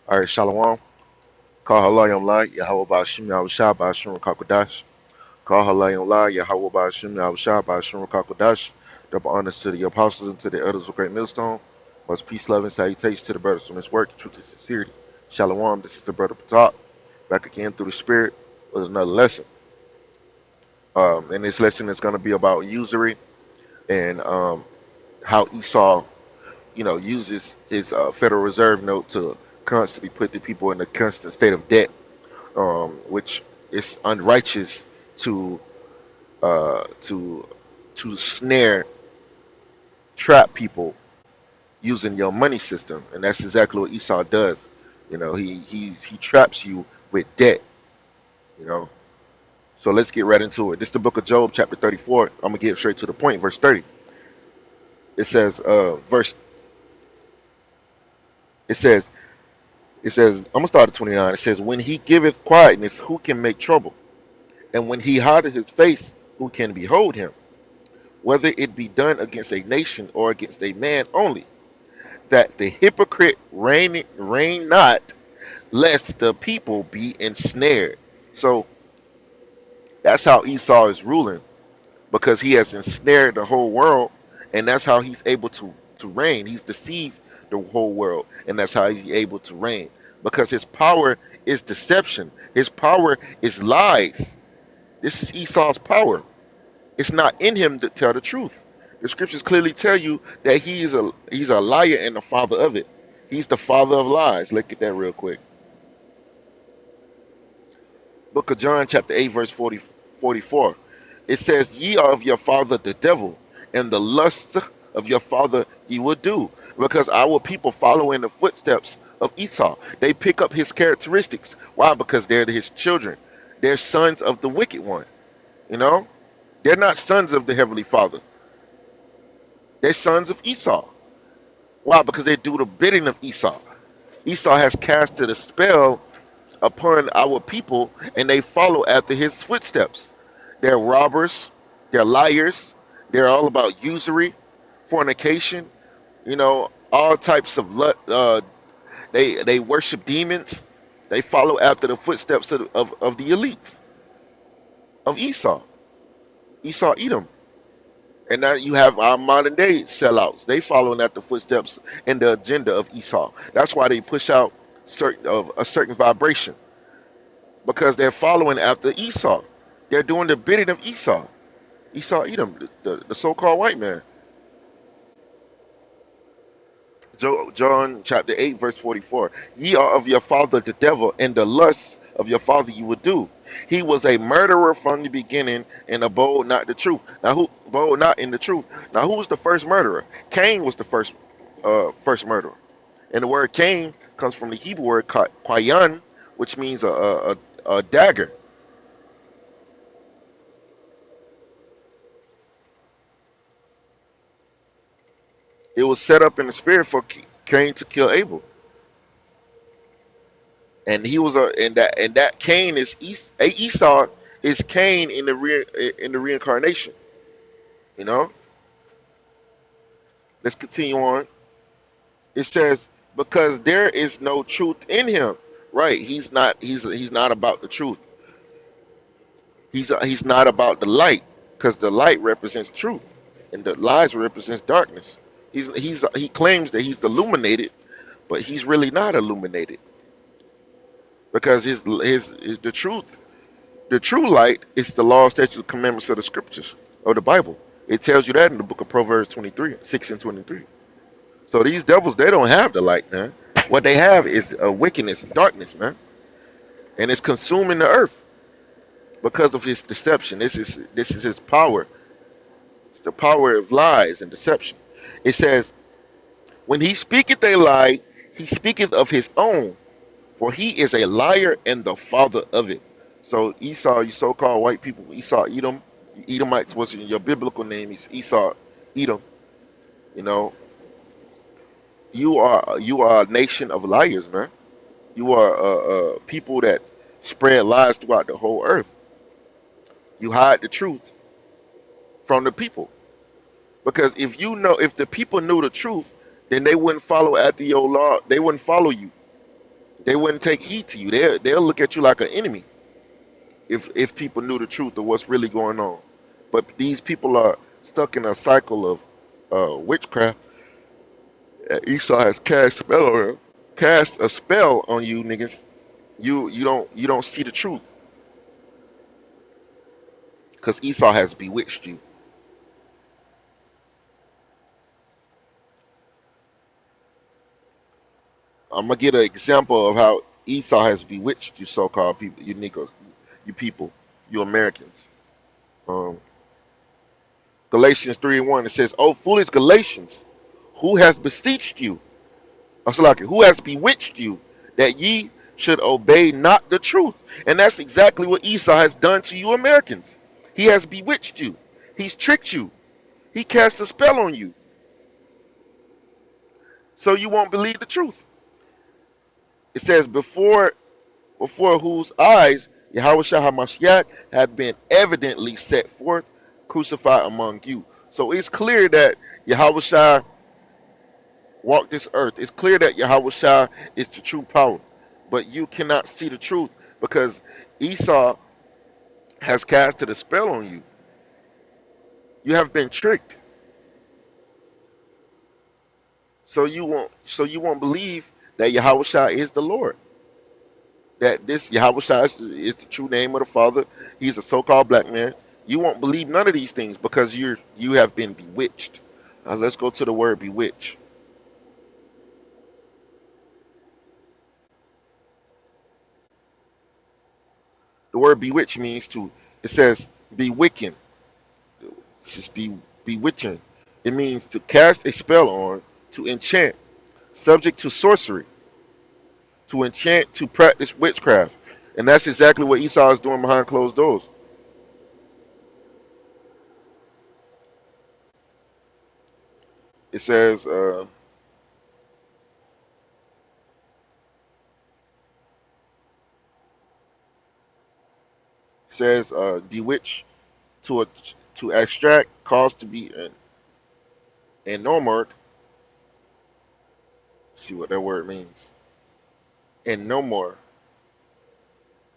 All right, Shalom. Call halayim la Yahweh Bashim Yahushua Bashim Kakodash. Call halayim la Yahweh Bashim Yahushua Bashim Kakodash. Double honors to the apostles and to the elders of Great Millstone. Much peace, love, and salutations to the brothers from this work, truth and sincerity. Shalom. This is the brother Patak. Back again through the Spirit with another lesson. And this lesson is going to be about usury and how Esau, uses his Federal Reserve note to constantly put the people in a constant state of debt, which is unrighteous to uh, to to snare, trap people using your money system, and that's exactly what Esau does. He traps you with debt. You know, so let's get right into it. This is the book of Job, chapter 34. I'm gonna get straight to the point. Verse 30. It says, it says, I'm gonna start at 29. It says, when he giveth quietness, who can make trouble? And when he hideth his face, who can behold him? Whether it be done against a nation or against a man only, that the hypocrite reign not, lest the people be ensnared. So that's how Esau is ruling, because he has ensnared the whole world, and that's how he's able to reign. He's deceived the whole world, and that's how he's able to reign, because his power is deception. His power is lies. This is Esau's power. It's not in him to tell the truth. The scriptures clearly tell you that he's a liar and the father of it. He's the father of lies. Look at that real quick. Book of John, chapter 8, verse 44. It says, ye are of your father the devil, and the lusts of your father ye will do. Because our people follow in the footsteps of Esau. They pick up his characteristics. Why? Because they're his children. They're sons of the wicked one. You know? They're not sons of the Heavenly Father. They're sons of Esau. Why? Because they do the bidding of Esau. Esau has casted a spell upon our people, and they follow after his footsteps. They're robbers, they're liars, they're all about usury, fornication, all types of they worship demons. They follow after the footsteps of the elites of Esau. Esau Edom. And now you have our modern day sellouts. They following at the footsteps and the agenda of Esau. That's why they push out a certain vibration, because they're following after Esau. They're doing the bidding of Esau. Esau Edom, the so-called white man. John chapter 8, verse 44. Ye are of your father the devil, and the lusts of your father you will do. He was a murderer from the beginning and abode not the truth. Now who abode not in the truth? Now who was the first murderer? Cain was the first murderer. And the word Cain comes from the Hebrew word qayan, which means a dagger. It was set up in the spirit for Cain to kill Abel, and he was and that Cain is Esau is Cain in the reincarnation. You know. Let's continue on. It says, because there is no truth in him. Right? He's not about the truth. He's not about the light, because the light represents truth, and the lies represents darkness. He claims that he's illuminated, but he's really not illuminated, because his the true light is the law, statutes, and commandments of the scriptures of the Bible. It tells you that in the book of Proverbs 23, 6 and 23. So these devils, they don't have the light, man. What they have is a wickedness and darkness, man, and it's consuming the earth because of his deception. This is his power. It's the power of lies and deception. It says, when he speaketh a lie, he speaketh of his own, for he is a liar and the father of it. So Esau, you so-called white people, Esau Edom, Edomites was your biblical name. Is Esau Edom. You know, you are a nation of liars, man. You are people that spread lies throughout the whole earth. You hide the truth from the people, because if the people knew the truth, then they wouldn't follow after your law. They wouldn't follow you. They wouldn't take heed to you. They'll look at you like an enemy if people knew the truth of what's really going on. But these people are stuck in a cycle of witchcraft. Esau has cast a spell on you niggas. You don't see the truth because Esau has bewitched you. I'm gonna get an example of how Esau has bewitched you, so-called people, you niggas, you people, you Americans. Um, Galatians 3:1, it says, "Oh, foolish Galatians, who has beseeched you? Who has bewitched you that ye should obey not the truth?" And that's exactly what Esau has done to you Americans. He has bewitched you. He's tricked you. He cast a spell on you, so you won't believe the truth. It says, before whose eyes Yahweh HaMashiach had been evidently set forth, crucified among you. So it's clear that Yahweh Shai walked this earth. It's clear that Yahweh Shai is the true power. But you cannot see the truth because Esau has casted a spell on you. You have been tricked. So you won't believe that Yahweh Shai is the Lord. That this Yahweh Shai is the true name of the Father. He's a so-called black man. You won't believe none of these things because you have been bewitched. Let's go to the word bewitch. The word bewitch means to. It says bewicking. It's just bewitching. It means to cast a spell on, to enchant, subject to sorcery, to enchant, to practice witchcraft, and that's exactly what Esau is doing behind closed doors. It says. Says bewitch to a, to extract, cause to be enamored. See what that word means. And no more.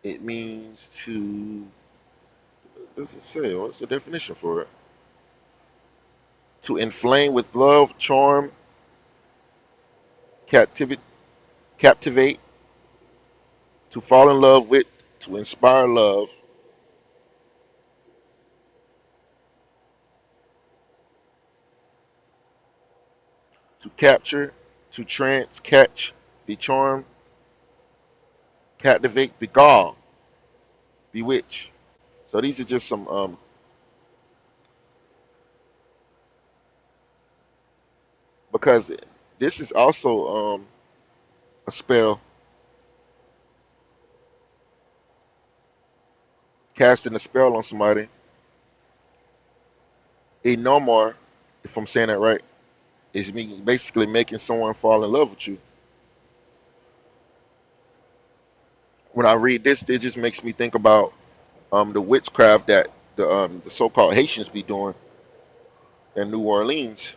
It means to. What does it say? What's the definition for it? To inflame with love, charm, captivate, captivate, to fall in love with, to inspire love, to capture, to trance, catch, be charmed, captivate, beguile, bewitch. So these are just some because this is also a spell, casting a spell on somebody. A nomar, if I'm saying that right, is me basically making someone fall in love with you. When I read this, it just makes me think about the witchcraft that the so-called Haitians be doing in New Orleans.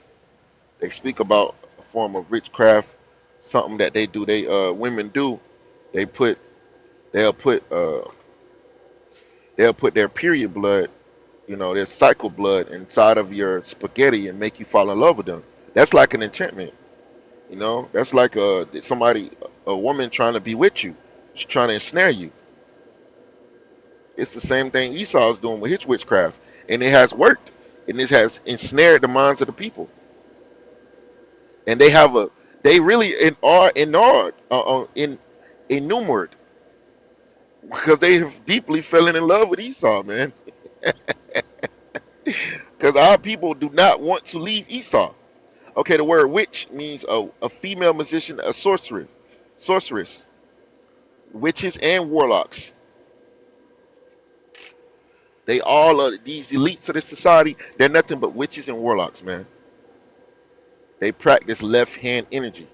They speak about a form of witchcraft, something that they do. They women do. They put they'll put they'll put their period blood, their cycle blood inside of your spaghetti and make you fall in love with them. That's like an enchantment. That's like a woman trying to be with you. She's trying to ensnare you. It's the same thing Esau is doing with his witchcraft, and it has worked, and it has ensnared the minds of the people. And they really are enumerate because they have deeply fallen in love with Esau, man. Because our people do not want to leave Esau. Okay, the word witch means a female musician, a sorceress, witches and warlocks. They all are these elites of this society. They're nothing but witches and warlocks, man. They practice left hand energy,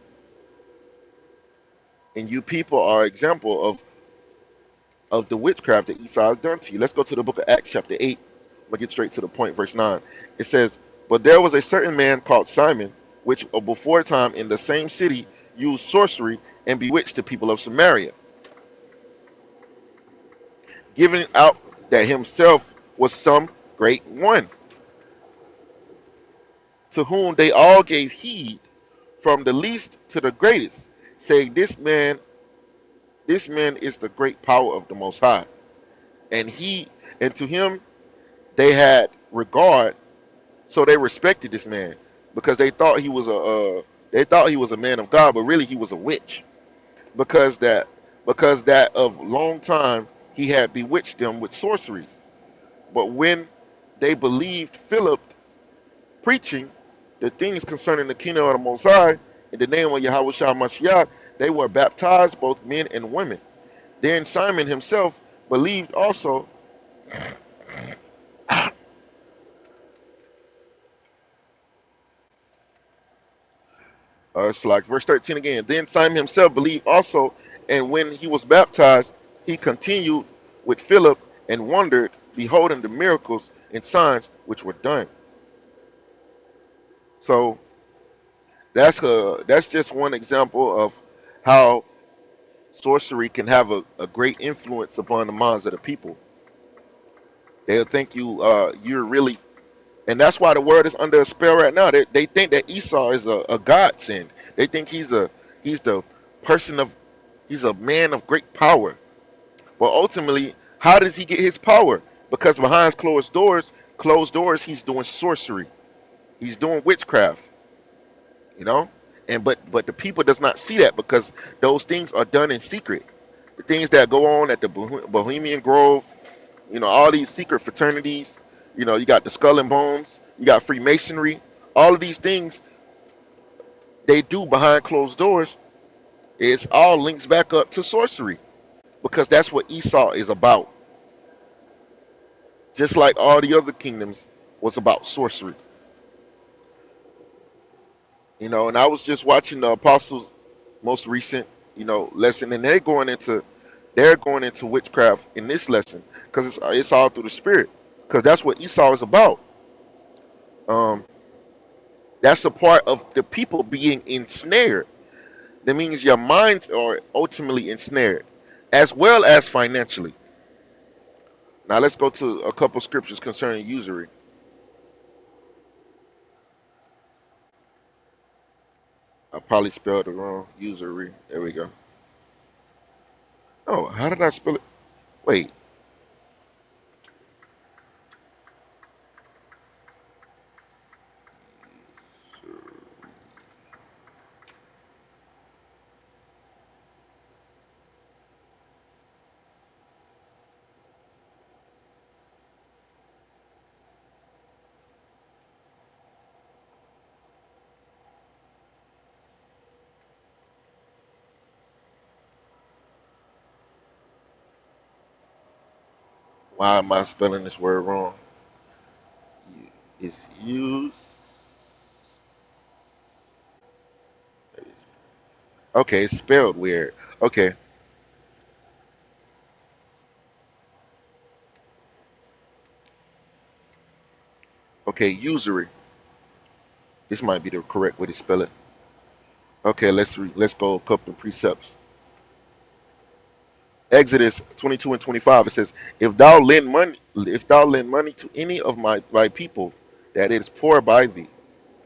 and you people are an example of the witchcraft that Esau has done to you. Let's go to the book of Acts, chapter 8. I'm gonna get straight to the point, verse 9. It says, "But there was a certain man called Simon, which before time in the same city used sorcery and bewitched the people of Samaria, giving out that himself was some great one, to whom they all gave heed, from the least to the greatest, saying, this man is the great power of the Most High. And he, and to him they had regard, so they respected this man because they thought he was a man of God, but really he was a witch, because that of long time he had bewitched them with sorceries. But when they believed Philip preaching the things concerning the kingdom of the Most High in the name of Yahweh Shah Mashiach, they were baptized, both men and women. Then Simon himself believed also. It's like verse 13 again. Then Simon himself believed also, and when he was baptized, he continued with Philip and wondered, beholding the miracles and signs which were done. So that's just one example of how sorcery can have a great influence upon the minds of the people. They'll think you're really, and that's why the world is under a spell right now. They think that Esau is a godsend. They think he's the person of he's a man of great power. But ultimately, how does he get his power? Because behind closed doors, he's doing sorcery. He's doing witchcraft. You know, and but the people does not see that because those things are done in secret. The things that go on at the Bohemian Grove, all these secret fraternities. You got the Skull and Bones, you got Freemasonry. All of these things they do behind closed doors. It's all links back up to sorcery because that's what Esau is about. Just like all the other kingdoms was about sorcery. And I was just watching the Apostles' most recent, lesson, and they're going into witchcraft in this lesson because it's all through the spirit. Because that's what Esau is about. Um, that's a part of the people being ensnared. That means your minds are ultimately ensnared, as well as financially. Now let's go to a couple scriptures concerning usury. I probably spelled it wrong. Usury. There we go. Oh, how did I spell it? Wait. Why am I spelling this word wrong? It's used. Okay, it's spelled weird. Okay, okay, usury. This might be the correct way to spell it. Okay, let's go a couple of precepts. Exodus 22 and 25. It says, if thou lend money to any of my people that is poor by thee,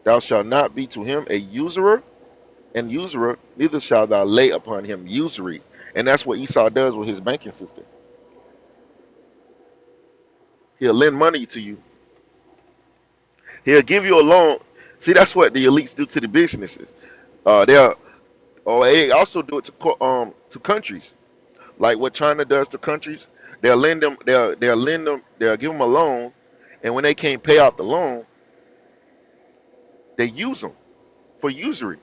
thou shalt not be to him a usurer and usurer, neither shalt thou lay upon him usury. And that's what Esau does with his banking system. He'll lend money to you. He'll give you a loan. See, that's what the elites do to the businesses. They'll, or they also do it to countries, like what China does to countries. They'll give them a loan, and when they can't pay off the loan, they use them for usury.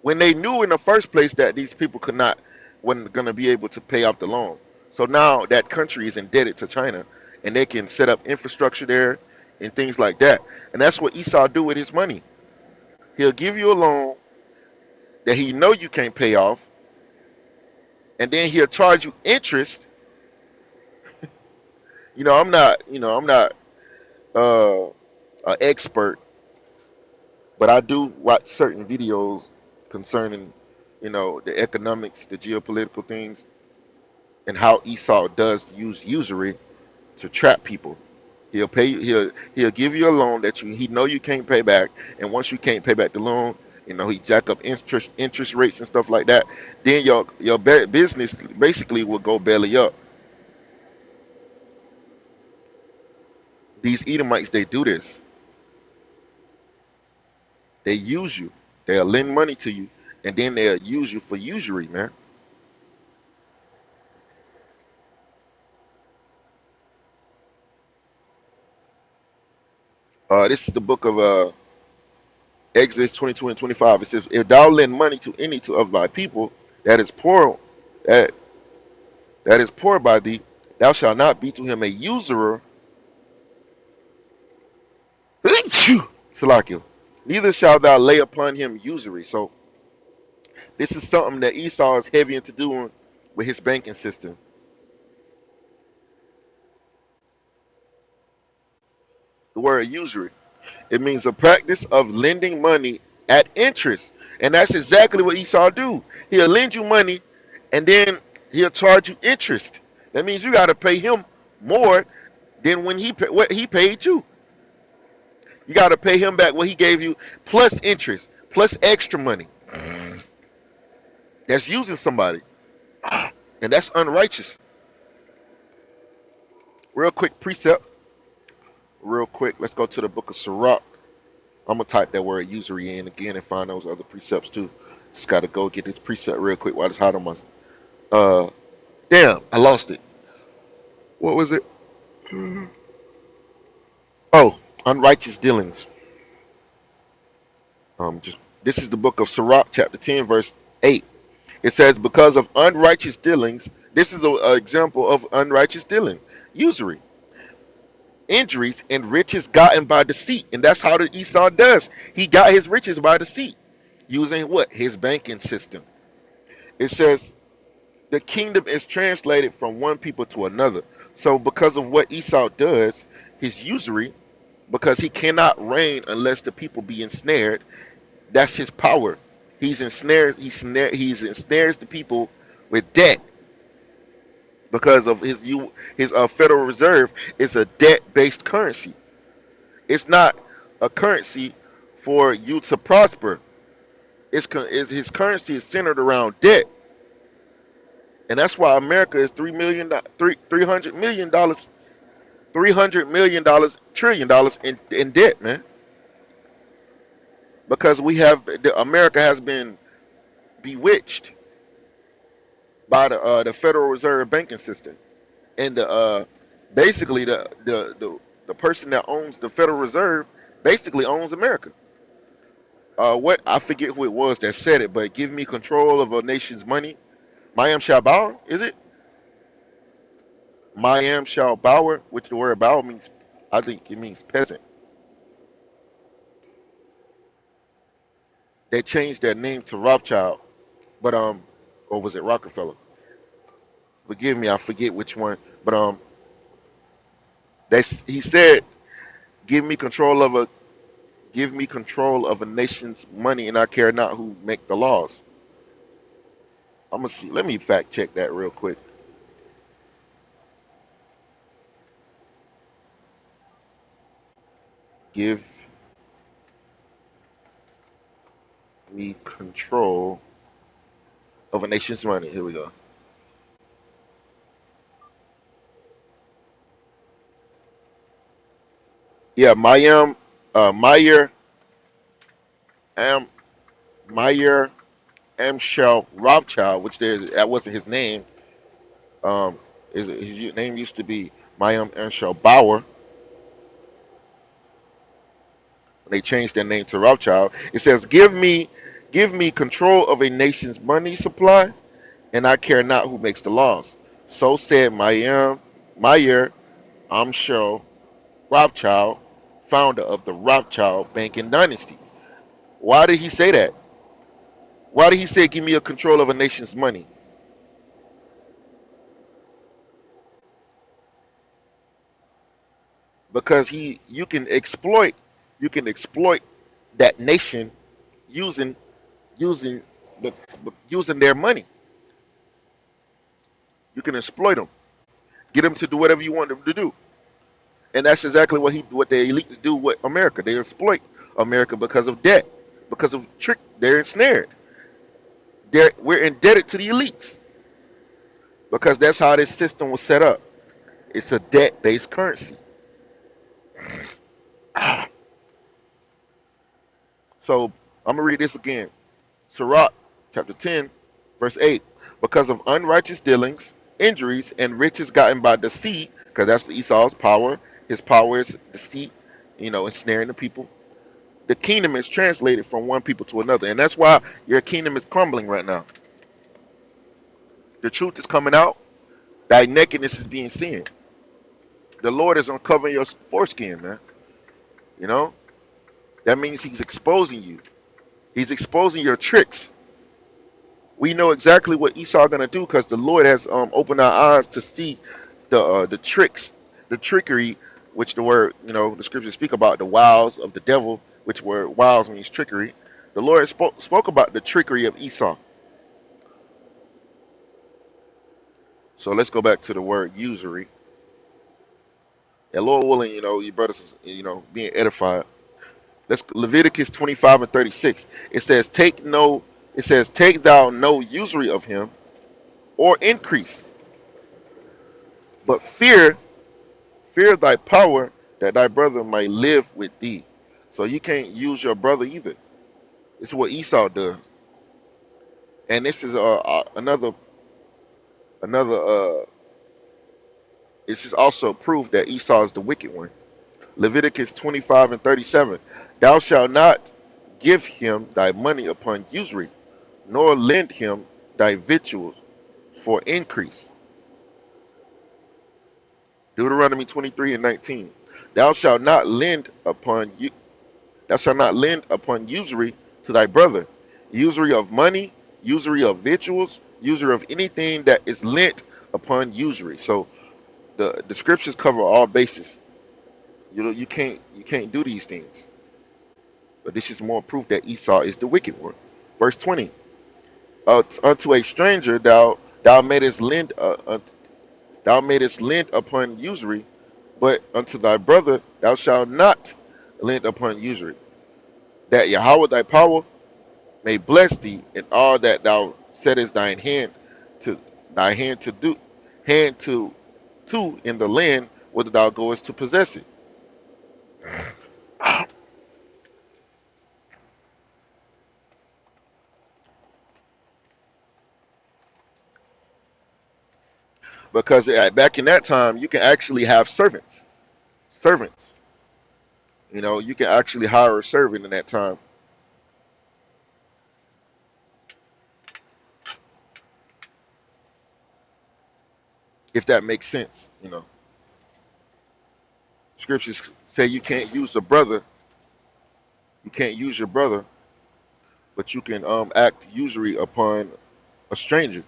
When they knew in the first place that these people wasn't going to be able to pay off the loan. So now that country is indebted to China, and they can set up infrastructure there and things like that. And that's what Esau do with his money. He'll give you a loan that he know you can't pay off, and then he'll charge you interest. I'm not an expert But I do watch certain videos concerning, the economics, the geopolitical things, and how Esau does use usury to trap people. He'll give you a loan that he know you can't pay back, and once you can't pay back the loan, he jack up interest rates and stuff like that. Then your business basically will go belly up. These Edomites, they do this. They use you. They'll lend money to you, and then they'll use you for usury, man. This is the book of Exodus 22 and 25. It says, "If thou lend money to any of thy people that is poor, that that is poor by thee, thou shalt not be to him a usurer." Salakia. Neither shalt thou lay upon him usury. So this is something that Esau is heavy into doing with his banking system. The word usury. It means a practice of lending money at interest. And that's exactly what Esau do. He'll lend you money and then he'll charge you interest. That means you got to pay him more than what he paid you. You got to pay him back what he gave you plus interest, plus extra money. That's using somebody. And that's unrighteous. Real quick precept. Real quick, let's go to the book of Sirach. I'm gonna type that word usury in again and find those other precepts too. Just gotta go get this precept real quick while it's hot on my. Uh, damn, I lost it. What was it? Oh, unrighteous dealings. Just this is the book of Sirach, chapter 10, verse 8. It says, "Because of unrighteous dealings, this is an example of unrighteous dealing, usury, injuries, and riches gotten by deceit." And that's how the Esau does. He got his riches by deceit, using what? His banking system. It says, the kingdom is translated from one people to another. So because of what Esau does, his usury, because he cannot reign unless the people be ensnared, that's his power. He's ensnares the people with debt because of his Federal Reserve is a debt-based currency. It's not a currency for you to prosper. His currency is centered around debt. And that's why America is $300 million, $300 million, $1 trillion in debt, man. Because America has been bewitched by the Federal Reserve banking system, and basically the person that owns the Federal Reserve basically owns America. What I forget who it was that said it, but give me control of a nation's money. Mayim shall bow, is it? Mayim shall bower, which the word bow means, I think it means peasant. They changed their name to Rothschild, but or was it Rockefeller? Forgive me, I forget which one. But he said, "Give me control of a nation's money, and I care not who make the laws." I'm gonna see. Let me fact check that real quick. Give me control of a nation's money. Here we go. Yeah, Meyer Am Meyer Amschel Rothschild, that wasn't his name. His name used to be Mayim Amschel Bauer. They changed their name to Rothschild. It says, give me control of a nation's money supply, and I care not who makes the laws." So said Meyer Amschel Rothschild, founder of the Rothschild banking dynasty. Why did he say that? Why did he say, "Give me a control of a nation's money"? Because you can exploit that nation using using the using their money. You can exploit them, get them to do whatever you want them to do, and that's exactly what the elites do with America. They exploit America because of debt, because of trick. They're ensnared. We're indebted to the elites because that's how this system was set up. It's a debt-based currency. So I'm gonna read this again. Sirach chapter 10, verse 8. Because of unrighteous dealings, injuries, and riches gotten by deceit, because that's Esau's power. His power is deceit, ensnaring the people. The kingdom is translated from one people to another, and that's why your kingdom is crumbling right now. The truth is coming out. Thy nakedness is being seen. The Lord is uncovering your foreskin, man. You know that means He's exposing you. He's exposing your tricks. We know exactly what Esau gonna do because the Lord has opened our eyes to see the tricks, the trickery, which the word the scriptures speak about the wiles of the devil, which word wiles means trickery. The Lord spoke about the trickery of Esau. So let's go back to the word usury. And Lord willing, your brothers, being edified. Let's Leviticus 25 and 36. It says, take thou no usury of him or increase, but fear thy power that thy brother may live with thee. So you can't use your brother either. This is what Esau does. And this is another this is also proof that Esau is the wicked one. Leviticus 25 and 37. Thou shalt not give him thy money upon usury, nor lend him thy victuals for increase. Deuteronomy 23 and 19. Thou shalt not lend upon you thou shalt not lend upon usury to thy brother, usury of money, usury of victuals, usury of anything that is lent upon usury. So the scriptures cover all bases. You can't do these things. But this is more proof that Esau is the wicked one. Verse 20. Unto a stranger thou madest lend upon usury, but unto thy brother thou shalt not lend upon usury. That Yahweh thy power may bless thee in all that thou settest to thy hand to in the land whither thou goest to possess it. Because back in that time you can actually have servants. You can actually hire a servant in that time. If that makes sense. Scriptures say you can't use your brother, but you can act usury upon a stranger.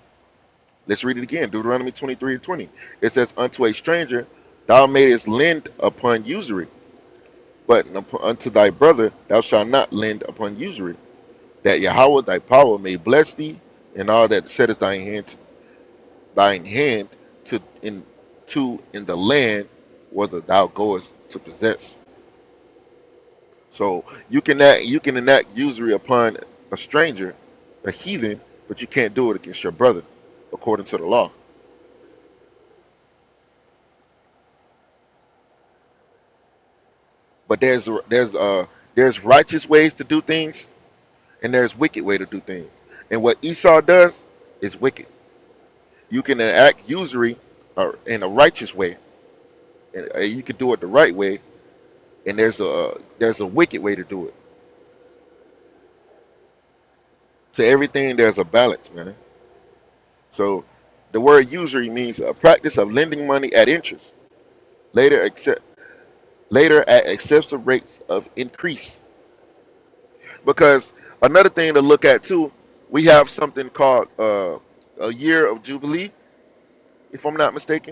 Let's read it again. Deuteronomy 23 and 20. It says, unto a stranger thou mayest lend upon usury, but unto thy brother thou shalt not lend upon usury, that Yahweh thy power may bless thee in all that settest thine hand in the land whether thou goest to possess. So you can enact usury upon a stranger, a heathen, but you can't do it against your brother, according to the law. But there's righteous ways to do things, and there's wicked way to do things. And what Esau does is wicked. You can enact usury in a righteous way, and you can do it the right way. And there's a wicked way to do it. To everything, there's a balance, man. So the word usury means a practice of lending money at interest, later accept later at excessive rates of increase. Because another thing to look at too, we have something called a year of jubilee, if I'm not mistaken.